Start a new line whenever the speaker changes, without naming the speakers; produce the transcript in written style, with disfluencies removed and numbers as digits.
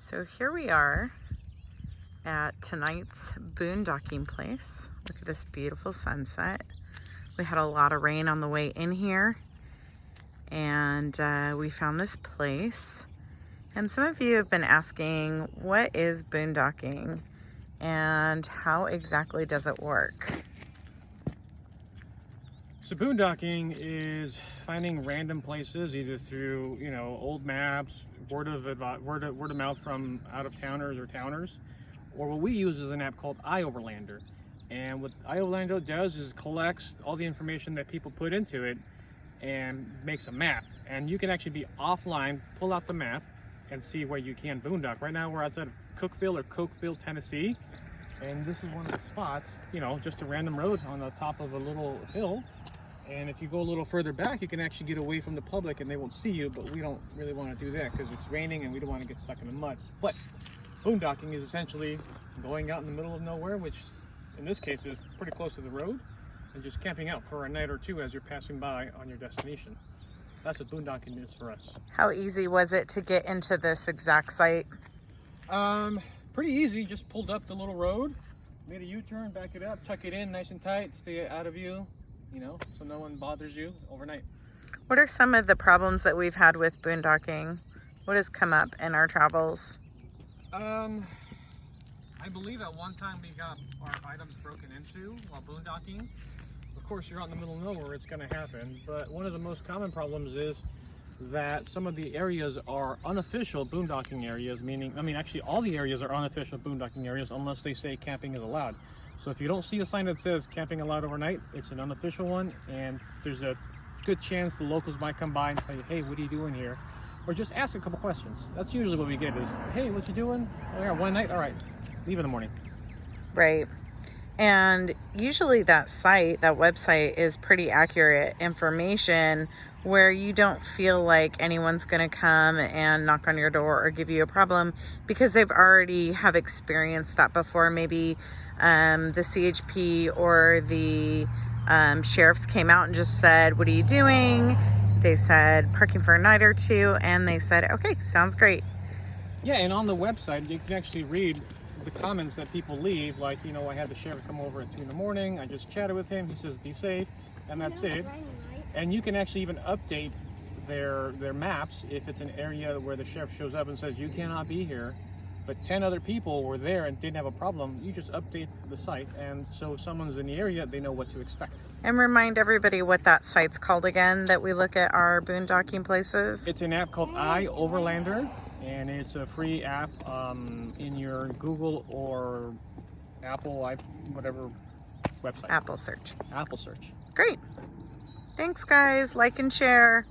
So here we are at tonight's boondocking place. Look at this beautiful sunset. We had a lot of rain on the way in here, and we found this place. And some of you have been asking, what is boondocking and how exactly does it work?
So boondocking is finding random places, either through old maps, word of mouth from out of towners or towners, or what we use is an app called iOverlander. And what iOverlander does is collects all the information that people put into it and makes a map. And you can actually be offline, pull out the map, and see where you can boondock. Right now we're outside of Cokeville, Tennessee, and this is one of the spots. Just a random road on the top of a little hill. And if you go a little further back, you can actually get away from the public and they won't see you, but we don't really want to do that because it's raining and we don't want to get stuck in the mud. But boondocking is essentially going out in the middle of nowhere, which in this case is pretty close to the road, and just camping out for a night or two as you're passing by on your destination. That's what boondocking is for us.
How easy was it to get into this exact site?
Pretty easy. Just pulled up the little road, made a U-turn, back it up, tuck it in nice and tight, stay out of view, so no one bothers you overnight.
What are some of the problems that we've had with boondocking? What has come up in our travels?
I believe at one time we got our items broken into while boondocking. Of course, you're out in the middle of nowhere, it's going to happen. But one of the most common problems is that some of the areas are unofficial boondocking areas, actually all the areas are unofficial boondocking areas unless they say camping is allowed. So if you don't see a sign that says camping allowed overnight, it's an unofficial one, and there's a good chance the locals might come by and tell you, hey, what are you doing here? Or just ask a couple questions. That's usually what we get is, hey, what you doing? Oh yeah, one night? All right, leave in the morning.
Right. And usually that website is pretty accurate information where you don't feel like anyone's going to come and knock on your door or give you a problem because they've already have experienced that before. Maybe the CHP or the sheriffs came out and just said, what are you doing? They said parking for a night or two, and they said, okay, sounds great.
Yeah, and on the website you can actually read the comments that people leave, like, I had the sheriff come over at 2 in the morning, I just chatted with him, he says be safe, and that's it. And you can actually even update their maps if it's an area where the sheriff shows up and says you cannot be here, but 10 other people were there and didn't have a problem. You just update the site, and so if someone's in the area, they know what to expect.
And remind everybody what that site's called again, that we look at our boondocking places.
It's an app called iOverlander, and it's a free app in your Google or Apple, whatever website.
Apple search.
Apple search.
Great. Thanks, guys. Like and share.